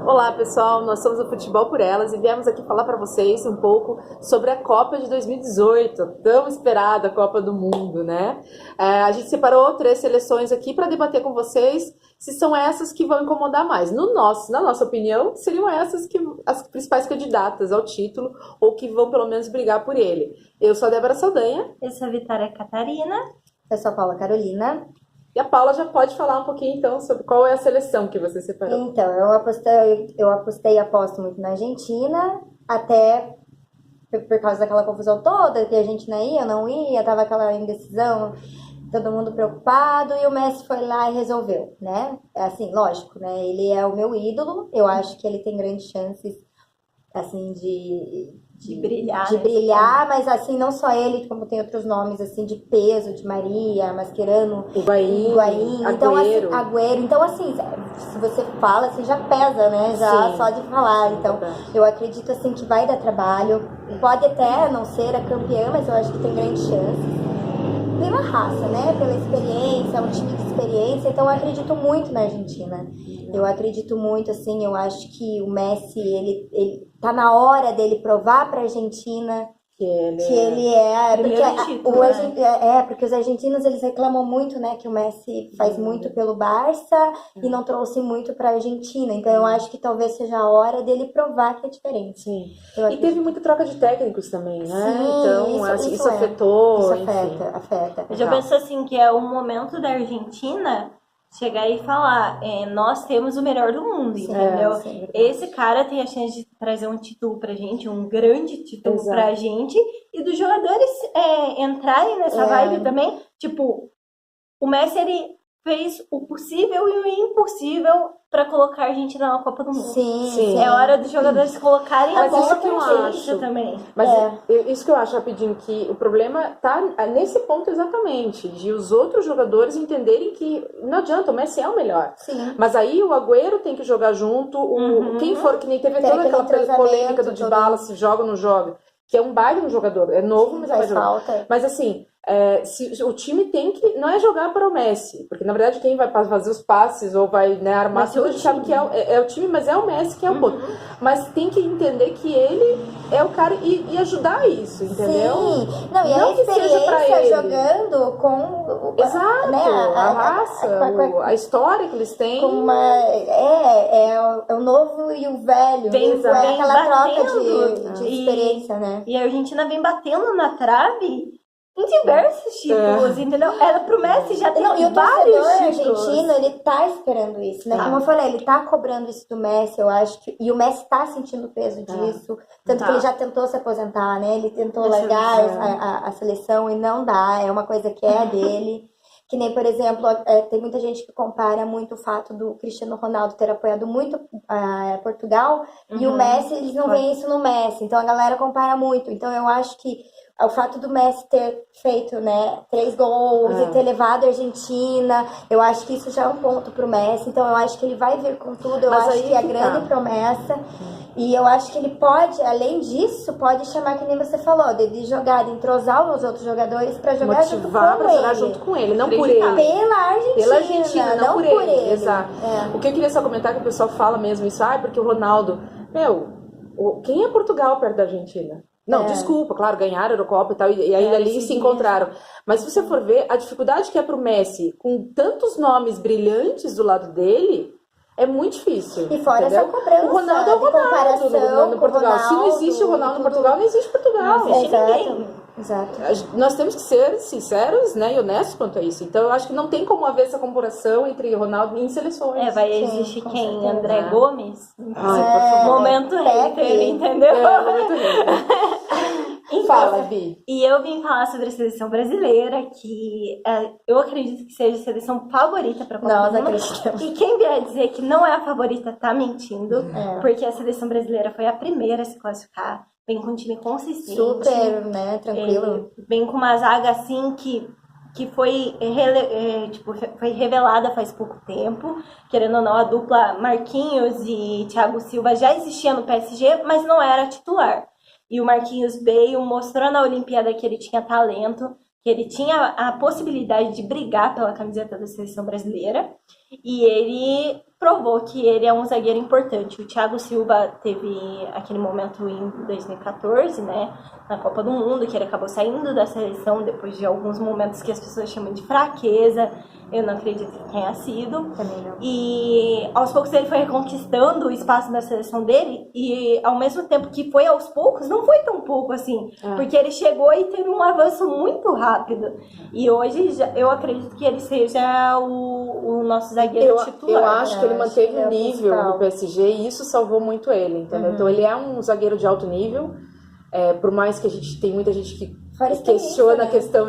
Olá pessoal, nós somos o Futebol por Elas e viemos aqui falar para vocês um pouco sobre a Copa de 2018, a tão esperada Copa do Mundo, né? A gente separou 3 seleções aqui para debater com vocês se são essas que vão incomodar mais. Na nossa opinião, seriam essas que as principais candidatas ao título ou que vão pelo menos brigar por ele. Eu sou a Débora Saldanha. Eu sou a Vitória Catarina. Eu sou a Paula Carolina. E a Paula já pode falar um pouquinho, então, sobre qual é a seleção que você separou. Então, eu apostei e aposto muito na Argentina, até por causa daquela confusão toda, que a Argentina ia, não ia, tava aquela indecisão, todo mundo preocupado, e o Messi foi lá e resolveu, né? Assim, lógico, né? Ele é o meu ídolo, eu acho que ele tem grandes chances, assim, De brilhar. De brilhar, mas assim, não só ele, como tem outros nomes, assim, de peso, de Maria, Mascherano, Higuaín, então assim, Agüero. Então assim, se você fala, assim, já pesa, né? Já Sim. só de falar. Então, eu acredito, assim, que vai dar trabalho. Pode até não ser a campeã, mas eu acho que tem grandes chances. Pela raça, né? Pela experiência, é um time de experiência. Então, eu acredito muito na Argentina. Eu acredito muito, assim, eu acho que o Messi, ele tá na hora dele provar pra Argentina que ele é... Porque os argentinos, eles reclamam muito, né? Que o Messi faz muito pelo Barça e não trouxe muito pra Argentina. Então, eu acho que talvez seja a hora dele provar que é diferente. Sim. E teve muita troca de técnicos também, né? Sim, então, isso afetou. Isso afeta. Eu já penso assim, que é o momento da Argentina chegar e falar, nós temos o melhor do mundo, entendeu? Sim, esse cara tem a chance de trazer um título pra gente, um grande título pra gente, e dos jogadores entrarem nessa vibe também. Tipo, o Messi, ele fez o possível e o impossível pra colocar a Argentina na Copa do Mundo. Sim. É hora dos jogadores colocarem a bola que eu acho também. Mas isso que eu acho, rapidinho, que o problema tá nesse ponto exatamente, de os outros jogadores entenderem que não adianta, o Messi é o melhor. Sim. Mas aí o Agüero tem que jogar junto, quem for, que nem teve toda aquela polêmica do Dybala, se joga ou não joga, que é um baita um jogador, é novo, mas vai jogar. Mas assim, o time tem que, não é jogar para o Messi, porque na verdade quem vai fazer os passes ou vai, né, armar tudo, a gente sabe que é o time, mas é o Messi que é o ponto. Mas tem que entender que ele é o cara e ajudar isso, entendeu? Sim. Não, e a experiência jogando com exato, né, a raça, a história que eles têm. Com é o novo e o velho. Vem aquela batendo, troca de experiência, né? E a Argentina vem batendo na trave em diversos títulos, entendeu? Era pro Messi já ter e o vários torcedor títulos. argentino, ele tá esperando isso, né? Como eu falei, ele tá cobrando isso do Messi, eu acho que... E o Messi tá sentindo o peso disso. Tanto que ele já tentou se aposentar, né? Ele tentou largar a seleção e não dá. É uma coisa que é dele. Que nem, por exemplo, tem muita gente que compara muito o fato do Cristiano Ronaldo ter apoiado muito Portugal e o Messi, eles não veem isso no Messi. Então a galera compara muito. Então eu acho que o fato do Messi ter feito, né, 3 gols e ter levado a Argentina, eu acho que isso já é um ponto pro Messi. Então eu acho que ele vai vir com tudo. Eu acho que é a grande promessa. E eu acho que ele pode, além disso, pode chamar, que nem você falou, de jogar, de entrosar os outros jogadores pra jogar junto com ele, não por ele. Pela Argentina, não por ele. Exato. É. O que eu queria só comentar, que o pessoal fala mesmo isso, porque o Ronaldo, quem é Portugal perto da Argentina? Não, desculpa, claro, ganharam a Eurocopa e tal, e aí ali se encontraram. Mas se você for ver, a dificuldade que é pro Messi, com tantos nomes brilhantes do lado dele, é muito difícil. E fora essa cobrança, o Ronaldo é o Ronaldo no Portugal. Se não existe o Ronaldo no Portugal, não existe Portugal. Não existe ninguém. Exato. Nós temos que ser sinceros, né, e honestos quanto a isso. Então eu acho que não tem como haver essa comparação entre Ronaldo e seleções. Vai existir quem? certeza. André Gomes? Ai, por favor. Momento hater, entendeu? Momento hater. Fala, Vi. E eu vim falar sobre a seleção brasileira, que eu acredito que seja a seleção favorita para Copa do Mundo. E quem vier dizer que não é a favorita tá mentindo, porque a seleção brasileira foi a primeira a se classificar. Vem com um time consistente. Super, né? Tranquilo. Vem com uma zaga assim que foi revelada faz pouco tempo. Querendo ou não, a dupla Marquinhos e Thiago Silva já existia no PSG, mas não era titular. E o Marquinhos veio, mostrou na Olimpíada que ele tinha talento, que ele tinha a possibilidade de brigar pela camiseta da seleção brasileira, e ele provou que ele é um zagueiro importante. O Thiago Silva teve aquele momento em 2014, né, na Copa do Mundo, que ele acabou saindo da seleção depois de alguns momentos que as pessoas chamam de fraqueza. Eu não acredito que tenha sido. Também não. E aos poucos ele foi reconquistando o espaço na seleção dele, e ao mesmo tempo que foi aos poucos, não foi tão pouco assim, porque ele chegou e teve um avanço muito rápido. E hoje eu acredito que ele seja o nosso zagueiro titular. Eu acho que ele manteve o nível no PSG e isso salvou muito ele, entendeu? Então ele é um zagueiro de alto nível, por mais que tem muita gente que questiona a questão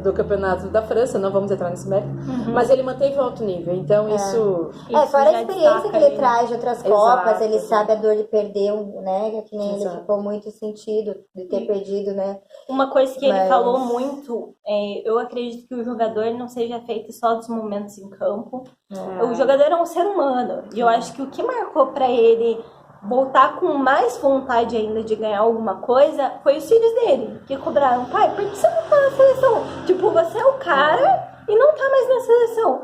do campeonato da França, não vamos entrar nesse mérito, mas ele manteve um alto nível, então isso fora a experiência que ele traz de outras Copas, ele sabe a dor de perder, né, que nem ele ficou muito sentido de ter perdido, né. Uma coisa que ele falou muito, eu acredito que o jogador não seja feito só dos momentos em campo, o jogador é um ser humano, e eu acho que o que marcou pra ele voltar com mais vontade ainda de ganhar alguma coisa foi os filhos dele, que cobraram: pai, por que você não tá na seleção? Tipo, você é o cara e não tá mais na seleção.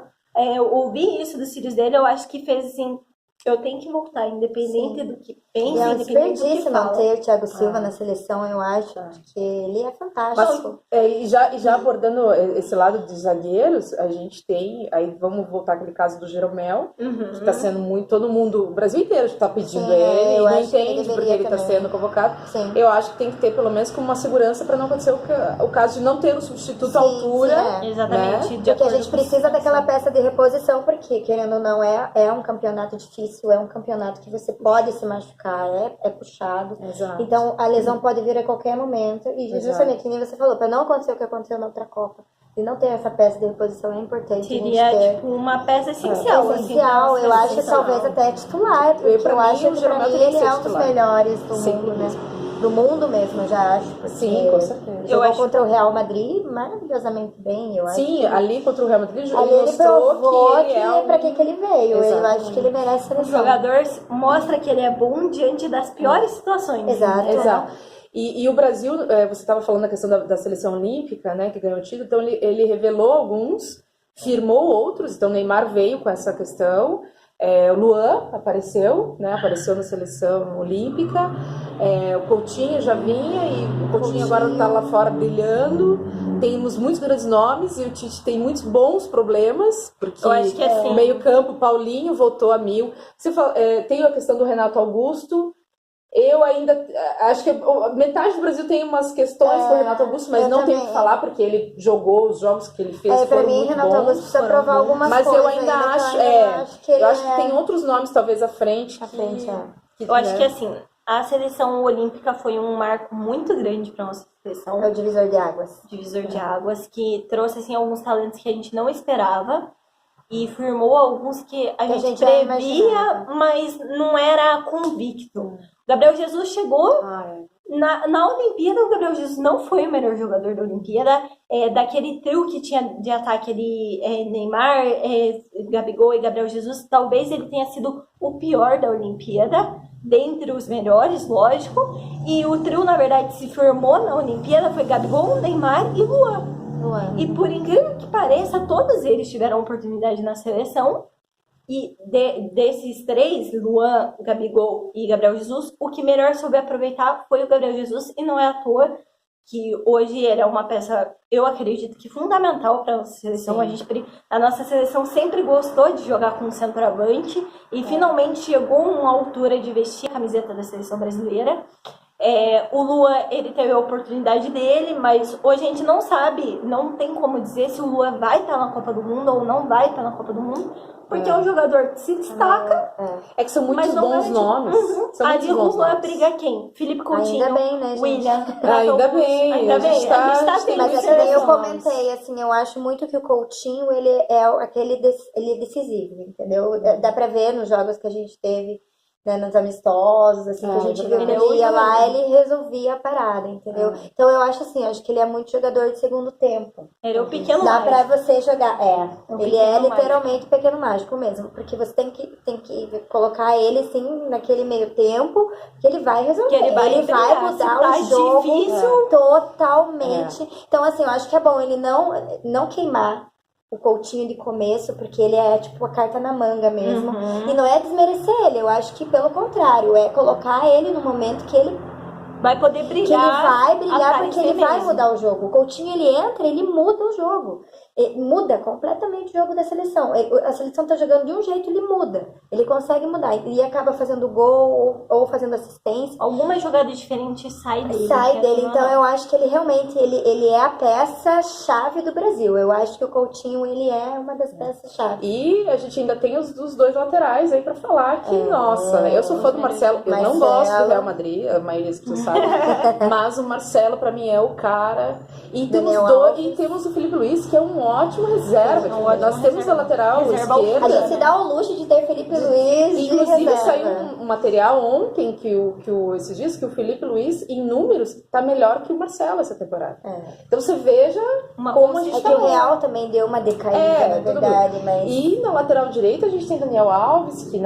Eu ouvi isso dos filhos dele, eu acho que fez assim, eu tenho que voltar, independente do que pense, independente do que fala. Não ter o Thiago Silva na seleção, eu acho, porque ele é fantástico. Mas, já abordando esse lado dos zagueiros, a gente tem, aí vamos voltar àquele caso do Jeromel, que está sendo muito, todo mundo, o Brasil inteiro está pedindo ele, e não entende porque ele está sendo convocado. Sim. Eu acho que tem que ter pelo menos como uma segurança para não acontecer o caso de não ter um substituto à altura. Exatamente. Né? Porque a gente precisa daquela peça de reposição, porque querendo ou não, é um campeonato difícil, é um campeonato que você pode se machucar, é puxado. Exato. Então a lesão pode vir a qualquer momento. E justamente, que nem você falou, para não acontecer o que aconteceu na outra Copa, e não ter essa peça de reposição é importante. Seria tipo uma peça essencial. Essencial, assim, eu acho que talvez até titular, porque eu acho que pra mim ele é um dos melhores do mundo, né? Do mundo mesmo, eu já acho. Sim, com certeza. Jogou contra o Real Madrid maravilhosamente bem, eu acho. Sim, ali contra o Real Madrid, ali ele mostrou que ele é pra que ele veio. Eu acho que ele merece a seleção. O jogador mostra que ele é bom diante das piores situações. Exato. E o Brasil, você estava falando da questão da seleção olímpica, né, que ganhou o título, então ele revelou alguns, firmou outros, então o Neymar veio com essa questão, o Luan apareceu na seleção olímpica, o Coutinho já vinha, e o Coutinho agora está lá fora brilhando, temos muitos grandes nomes, e o Tite tem muitos bons problemas, porque eu acho que o meio campo, Paulinho voltou a 1000, você fala, tem a questão do Renato Augusto. Eu ainda acho que metade do Brasil tem umas questões com o Renato Augusto, mas não tenho o que falar, porque ele jogou os jogos que ele fez. Pra mim, Renato Augusto precisa provar algumas coisas. Mas eu ainda acho. Eu acho que tem outros nomes, talvez, à frente. Eu acho que assim, a seleção olímpica foi um marco muito grande para nossa seleção. É o divisor de águas. Divisor de águas, que trouxe assim, alguns talentos que a gente não esperava. E firmou alguns que a gente previa, mas não era convicto. Gabriel Jesus chegou na Olimpíada, o Gabriel Jesus não foi o melhor jogador da Olimpíada. Daquele trio que tinha de ataque ali, Neymar, Gabigol e Gabriel Jesus, talvez ele tenha sido o pior da Olimpíada, dentre os melhores, lógico. E o trio, na verdade, se formou na Olimpíada, foi Gabigol, Neymar e Luan. E por incrível que pareça, todos eles tiveram oportunidade na seleção. E desses três, Luan, Gabigol e Gabriel Jesus, o que melhor soube aproveitar foi o Gabriel Jesus. E não é à toa que hoje ele é uma peça, eu acredito que fundamental para a nossa seleção. A nossa seleção sempre gostou de jogar com centroavante. E finalmente chegou a uma altura de vestir a camiseta da seleção brasileira. O Luan, ele teve a oportunidade dele, mas hoje a gente não sabe, não tem como dizer se o Luan vai estar na Copa do Mundo ou não vai estar na Copa do Mundo, porque é um jogador que se destaca. É que são muitos bons nomes. Ali o Luan briga quem? Felipe Coutinho, ainda bem, né, gente? William. Ainda bem. A gente tá bem. Mas eu comentei, assim, eu acho muito que o Coutinho, ele é decisivo, entendeu? Dá pra ver nos jogos que a gente teve né, nos amistosos, assim, que a gente viu que ele ia lá, ele resolvia a parada, entendeu? Então eu acho assim, acho que ele é muito jogador de segundo tempo. Ele é o pequeno Dá mágico. pra você jogar, ele é literalmente o pequeno mágico mesmo, porque você tem que colocar ele, assim, naquele meio tempo, que ele vai resolver, ele vai mudar o jogo totalmente. Então, assim, eu acho que é bom ele não queimar o Coutinho de começo, porque ele é tipo a carta na manga mesmo. E não é desmerecer ele, eu acho que pelo contrário, é colocar ele no momento que ele vai poder brilhar. Que ele vai brilhar porque ele vai mudar o jogo. O Coutinho, ele entra, ele muda o jogo. Ele muda completamente o jogo da seleção. A seleção tá jogando de um jeito, ele muda. Ele consegue mudar. E acaba fazendo gol ou fazendo assistência. Alguma jogada diferente sai dele. Então eu acho que ele realmente ele é a peça-chave do Brasil. Eu acho que o Coutinho, ele é uma das peças-chave. E a gente ainda tem os dois laterais aí pra falar que, nossa, eu sou fã do Marcelo. Eu não gosto do Real Madrid, a maioria das pessoas sabe. Mas o Marcelo, pra mim, é o cara. E temos o Felipe Luiz, que é um ótimo reserva. Nós temos a lateral esquerda. A gente se dá o luxo de ter Felipe Luiz. Inclusive, saiu um material ontem esses dias que o Felipe Luiz, em números, tá melhor que o Marcelo essa temporada. Então você veja como a gente tá. O Real também deu uma decaída, na verdade. Mas... E na lateral direita a gente tem Daniel Alves, que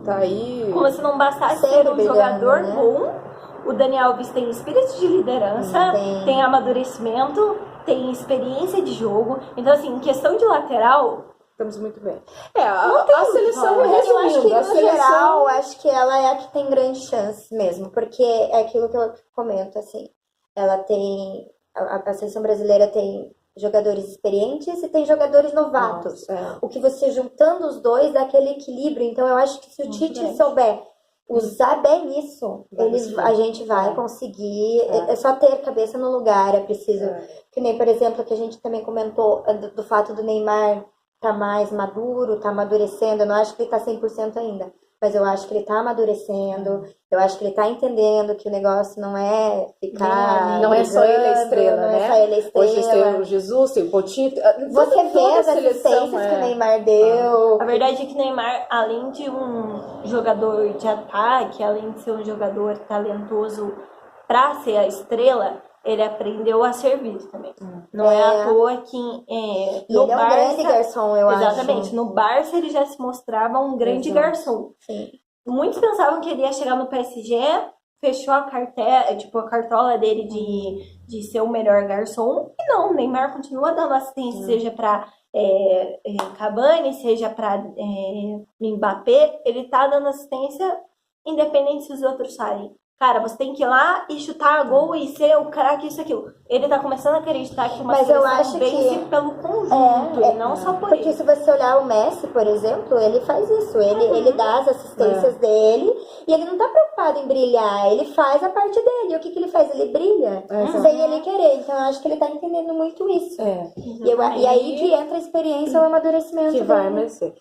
tá aí. Como se não bastasse ser um jogador bom. O Daniel Alves tem espírito de liderança, tem amadurecimento, tem experiência de jogo. Então, assim, em questão de lateral... Estamos muito bem. A seleção, eu acho que, no geral, acho que ela é a que tem grandes chances mesmo. Porque é aquilo que eu comento, assim. Ela tem... A seleção brasileira tem jogadores experientes e tem jogadores novatos. O que você juntando os dois dá aquele equilíbrio. Então, eu acho que se o Tite souber... usar bem isso, a gente vai conseguir. É só ter cabeça no lugar, é preciso. Que nem, por exemplo, que a gente também comentou do fato do Neymar tá mais maduro, tá amadurecendo. Eu não acho que ele tá 100% ainda, mas eu acho que ele tá amadurecendo. Eu acho que ele tá entendendo que o negócio não é ficar... Não é só ele a estrela, não né? É só ele a estrela. Hoje tem o Jesus, tem o Coutinho. Você vê as assistências que o Neymar deu. A verdade é que o Neymar, além de um jogador de ataque, além de ser um jogador talentoso pra ser a estrela, ele aprendeu a servir também. Não é à toa que no ele Barça, é um grande garçom, eu acho. Exatamente. No Barça ele já se mostrava um grande garçom. Sim. Muitos pensavam que ele ia chegar no PSG, fechou a cartola dele de ser o melhor garçom. E não, o Neymar continua dando assistência, seja para Cavani, seja para Mbappé. Ele tá dando assistência independente se os outros saem. Cara, você tem que ir lá e chutar a gol e ser o craque, isso, aquilo. Ele tá começando a acreditar que uma seleção vence pelo conjunto e não só por porque isso. Se você olhar o Messi, por exemplo, ele faz isso. Ele dá as assistências dele e ele não tá preocupado em brilhar. Ele faz a parte dele. E o que ele faz? Ele brilha sem ele querer. Então, eu acho que ele tá entendendo muito isso. E aí que entra a experiência ou o amadurecimento que vai merecer.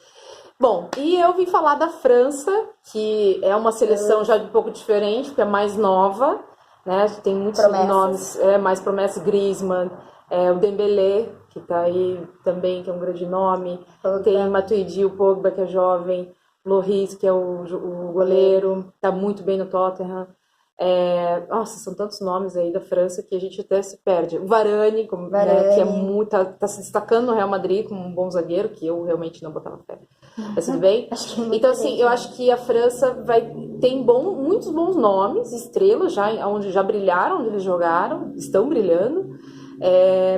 Bom, e eu vim falar da França, que é uma seleção já um pouco diferente, porque é mais nova, né? Tem muitos nomes, mais promessas, Griezmann, o Dembélé, que tá aí também, que é um grande nome. Tem Matuidi, o Pogba, que é jovem, Lloris, que é o goleiro, tá muito bem no Tottenham. Nossa, são tantos nomes aí da França que a gente até se perde. O Varane, né, que é muito, tá se destacando no Real Madrid como um bom zagueiro, que eu realmente não botava fé. Mas tudo bem? Então, assim, eu acho que a França tem muitos bons nomes, estrelas, onde já brilharam, onde eles jogaram, estão brilhando,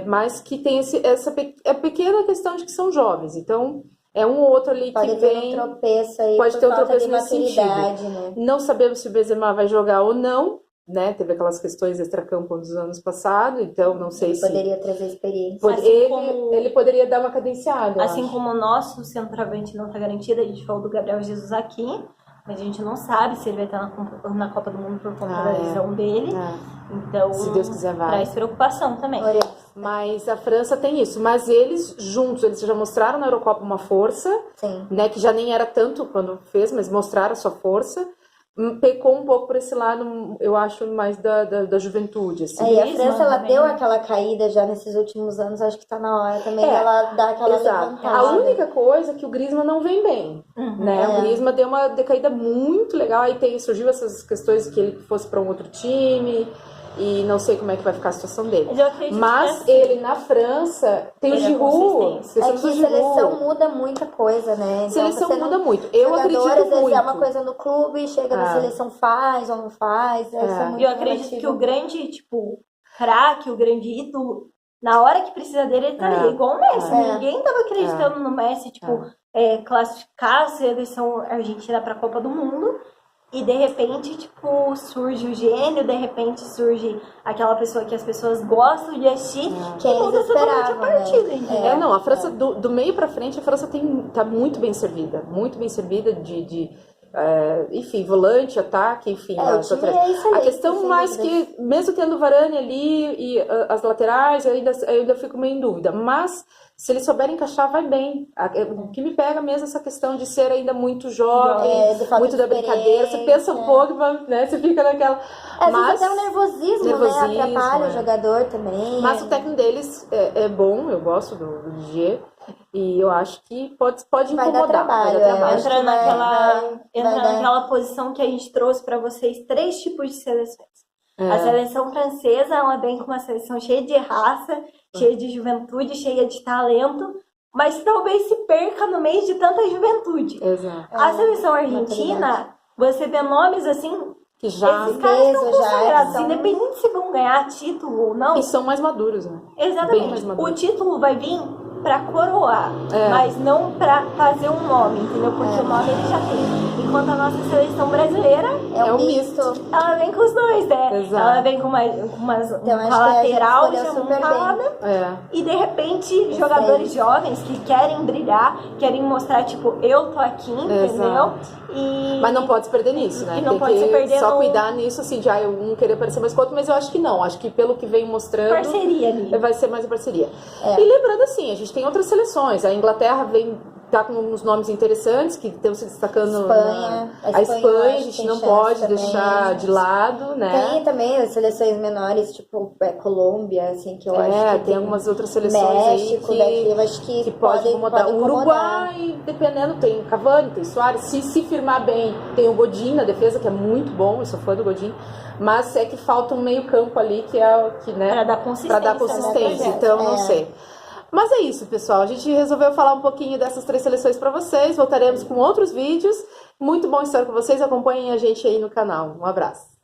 mas que tem essa pequena questão de que são jovens. Então, é um ou outro ali pode que vem... Pode ter um tropeço aí, pode ter um tropeço nesse sentido. Né? Não sabemos se o Benzema vai jogar ou não, né? Teve aquelas questões extracampo dos anos passados, então não sei se... Poderia trazer experiência. Ele poderia dar uma cadenciada. Assim como o nosso centroavante não está garantido, a gente falou do Gabriel Jesus aqui, mas a gente não sabe se ele vai estar na Copa do Mundo por conta da lesão dele. Então, se Deus quiser, vai. Traz preocupação também. Mas a França tem isso. Mas eles juntos, eles já mostraram na Eurocopa uma força, né? Que já nem era tanto quando fez, mas mostraram a sua força. pecou um pouco por esse lado, eu acho, mais da juventude, assim. E a França, ela deu aquela caída já nesses últimos anos, acho que tá na hora também dela dar aquela levantada. A única coisa é que o Griezmann não vem bem, né? O Griezmann deu uma decaída muito legal, aí surgiu essas questões que ele fosse para um outro time, e não sei como é que vai ficar a situação dele. Mas ele, na França, tem o Giroud. É que seleção muda muita coisa, né? Então, seleção muda muito. Eu acredito às vezes muito. É uma coisa no clube, chega na seleção, faz ou não faz. Eu acredito que o grande, tipo, craque, o grande ídolo, na hora que precisa dele, ele tá ali. Igual o Messi. Ninguém tava acreditando no Messi, tipo, classificar a seleção argentina pra Copa do Mundo. E de repente, tipo, surge o gênio, de repente surge aquela pessoa que as pessoas gostam de assistir, que eles esperavam, a partida, né? Não, a França, do meio pra frente, a França tá muito bem servida enfim, volante, ataque, enfim. A questão mais que, mesmo tendo Varane ali e as laterais, eu ainda fico meio em dúvida, mas se eles souberem encaixar, vai bem. O que me pega mesmo é essa questão de ser ainda muito jovem, muito da brincadeira. Você pensa um pouco, né? Você fica naquela... Mas até o nervosismo, né? Atrapalha o jogador também. Mas o técnico deles é bom, eu gosto do Didier. E eu acho que pode incomodar. Vai dar trabalho. Entra naquela posição que a gente trouxe para vocês, 3 tipos de seleções. A seleção francesa, ela vem com uma seleção cheia de raça, cheia de juventude, cheia de talento, mas talvez se perca no meio de tanta juventude. Exato. A seleção argentina, você vê nomes assim, que já esses caras estão consagrados, independente se vão ganhar título ou não. E são mais maduros, né? Exatamente. O título vai vir pra coroar, mas não pra fazer um nome, entendeu? Porque o nome ele já tem. Enquanto a nossa seleção brasileira é um misto. Ela vem com os dois, né? Exato. Ela vem com umas lateral já montada. E de repente, jogadores jovens que querem brilhar, querem mostrar, tipo, eu tô aqui, entendeu? Mas não pode se perder nisso, né? E não pode se perder só cuidar nisso, assim, de eu não querer parecer mais que outro, mas eu acho que não. Acho que pelo que vem mostrando... Parceria ali. Vai ser mais a parceria. E lembrando assim, a gente tem outras seleções. A Inglaterra tá com uns nomes interessantes que estão se destacando. A Espanha a gente não pode deixar de lado, né? Tem também as seleções menores, tipo Colômbia, assim, que eu acho que tem algumas outras seleções México, aí eu acho que pode incomodar. O Uruguai, dependendo, tem o Cavani, tem o Suárez, se firmar bem, tem o Godin na defesa, que é muito bom, eu sou fã do Godin, mas é que falta um meio campo ali que é o que, né? Pra dar consistência, então não sei. Mas é isso, pessoal. A gente resolveu falar um pouquinho dessas 3 seleções para vocês. Voltaremos com outros vídeos. Muito bom estar com vocês. Acompanhem a gente aí no canal. Um abraço.